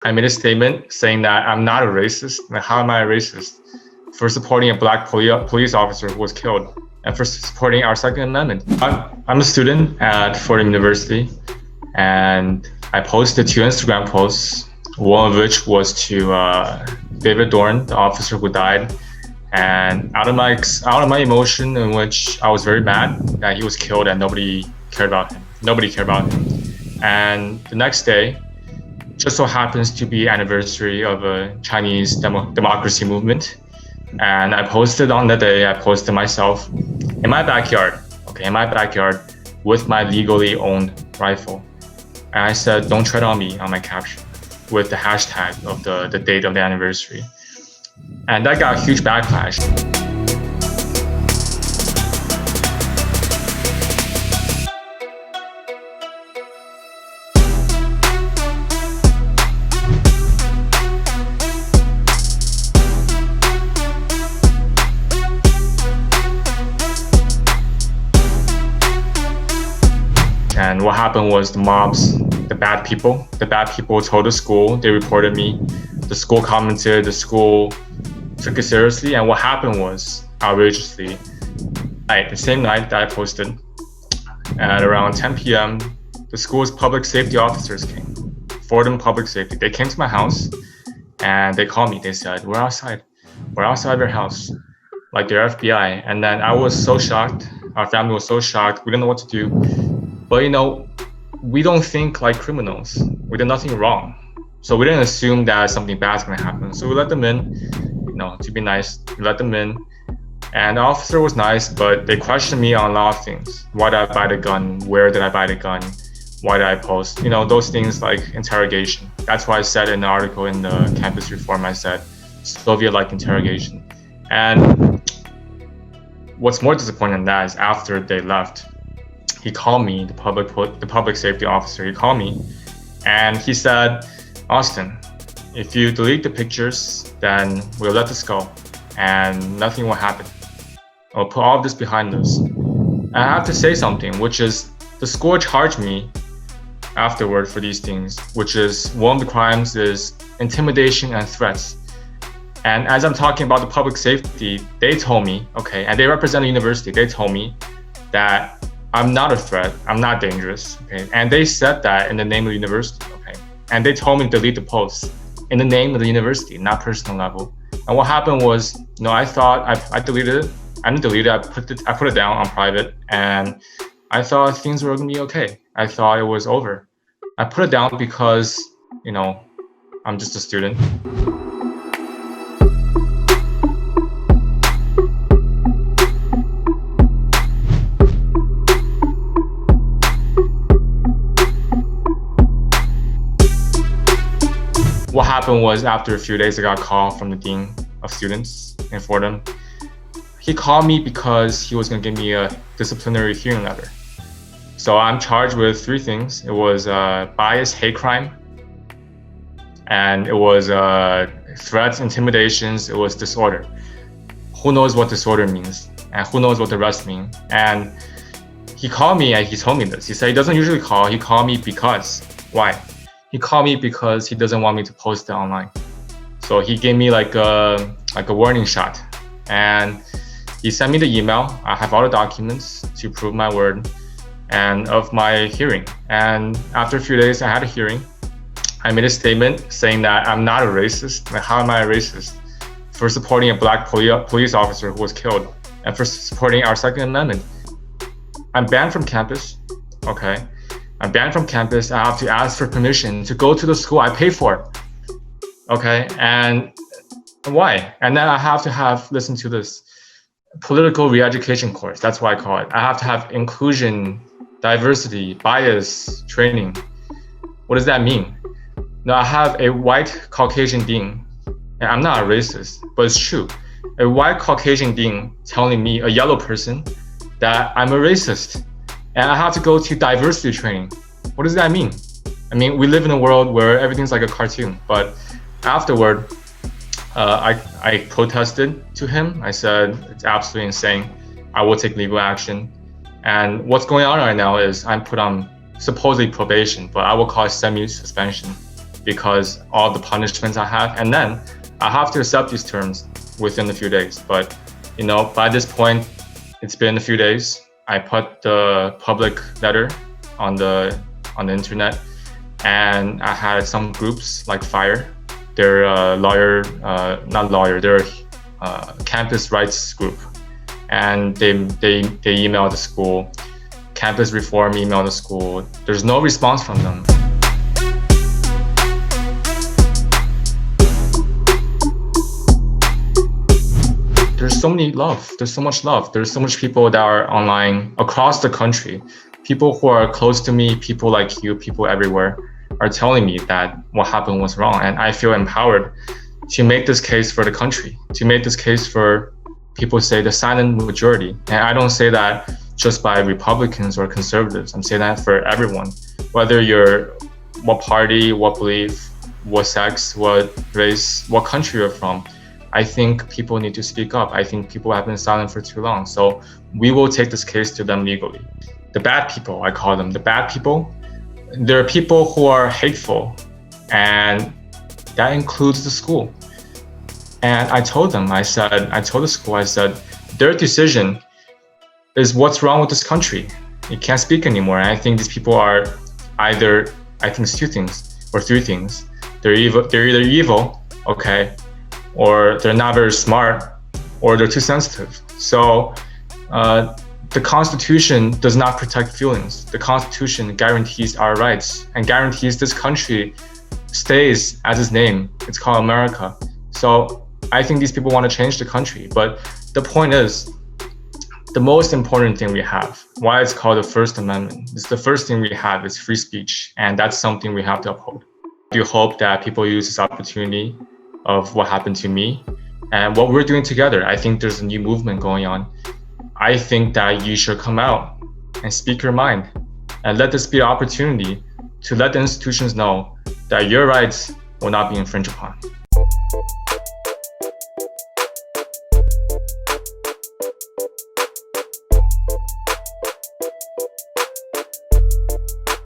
I made a statement saying that I'm not a racist. Like, how am I a racist? For supporting a black police officer who was killed and for supporting our Second Amendment. I'm a student at Fordham University, and I posted 2 Instagram posts, one of which was to David Dorn, the officer who died. And out of my emotion, in which I was very mad that he was killed and nobody cared about him. And the next day, just so happens to be anniversary of a Chinese democracy movement. And I posted on that day, I posted myself in my backyard, with my legally owned rifle. And I said, "Don't tread on me," on my caption, with the hashtag of the date of the anniversary. And that got a huge backlash. And what happened was the bad people told the school, they reported me. The school commented, the school took it seriously. And what happened was, outrageously, the same night that I posted, at around 10 p.m., the school's public safety officers came. Fordham Public Safety. They came to my house and they called me. They said, we're outside your house, like they're FBI. And then I was so shocked. Our family was so shocked. We didn't know what to do. But we don't think like criminals. We did nothing wrong. So we didn't assume that something bad's gonna happen. So we let them in, to be nice. We let them in. And the officer was nice, but they questioned me on a lot of things. Why did I buy the gun? Where did I buy the gun? Why did I post? Those things like interrogation. That's why I said in the article in the Campus Reform, I said Soviet-like interrogation. And what's more disappointing than that is after they left, he called me, the public safety officer, he called me and he said, "Austin, if you delete the pictures, then we'll let this go and nothing will happen. I'll put all of this behind us." And I have to say something, which is the school charged me afterward for these things, which is one of the crimes is intimidation and threats. And as I'm talking about the public safety, they told me, and they represent the university, they told me that I'm not a threat, I'm not dangerous, and they said that in the name of the university, and they told me to delete the posts in the name of the university, not personal level. And what happened was, I thought I deleted it. I didn't delete it. I put it down on private, and I thought things were gonna be okay. I thought it was over. I put it down because, I'm just a student. What happened was, after a few days, I got a call from the dean of students in Fordham. He called me because he was going to give me a disciplinary hearing letter. So I'm charged with 3 things. It was bias, hate crime, and it was threats, intimidations, it was disorder. Who knows what disorder means, and who knows what the rest mean. And he called me and he told me this. He said he doesn't usually call. He called me because, why? He called me because he doesn't want me to post it online. So he gave me like a warning shot. And he sent me the email. I have all the documents to prove my word and of my hearing. And after a few days, I had a hearing. I made a statement saying that I'm not a racist. Like, how am I a racist? For supporting a black police officer who was killed and for supporting our Second Amendment. I'm banned from campus, I'm banned from campus. I have to ask for permission to go to the school I pay for. And why? And then I have to listen to this political re-education course. That's what I call it. I have to have inclusion, diversity, bias training. What does that mean? Now I have a white Caucasian dean, and I'm not a racist, but it's true. A white Caucasian dean telling me, a yellow person, that I'm a racist. And I have to go to diversity training. What does that mean? We live in a world where everything's like a cartoon. But afterward, I protested to him. I said, it's absolutely insane. I will take legal action. And what's going on right now is I'm put on supposedly probation, but I will call it semi-suspension. because all the punishments I have, and then I have to accept these terms within a few days. But by this point, it's been a few days. I put the public letter on the internet, and I had some groups like FIRE. They're they're a campus rights group, and they emailed the school. Campus Reform emailed the school. There's no response from them. There's so much love. There's so much people that are online across the country. People who are close to me, people like you, people everywhere are telling me that what happened was wrong. And I feel empowered to make this case for the country, to make this case for people say the silent majority. And I don't say that just by Republicans or conservatives. I'm saying that for everyone, whether you're what party, what belief, what sex, what race, what country you're from. I think people need to speak up. I think people have been silent for too long. So we will take this case to them legally. The bad people, I call them the bad people. There are people who are hateful, and that includes the school. And I told the school, their decision is what's wrong with this country. You can't speak anymore. And I think these people are it's two things or three things. They're either evil, okay, or they're not very smart, or they're too sensitive. So the Constitution does not protect feelings. The Constitution guarantees our rights and guarantees this country stays as its name. It's called America. So I think these people want to change the country. But the point is, the most important thing we have, why it's called the First Amendment, is the first thing we have is free speech. And that's something we have to uphold. I do hope that people use this opportunity of what happened to me and what we're doing together. I think there's a new movement going on. I think that you should come out and speak your mind and let this be an opportunity to let the institutions know that your rights will not be infringed upon.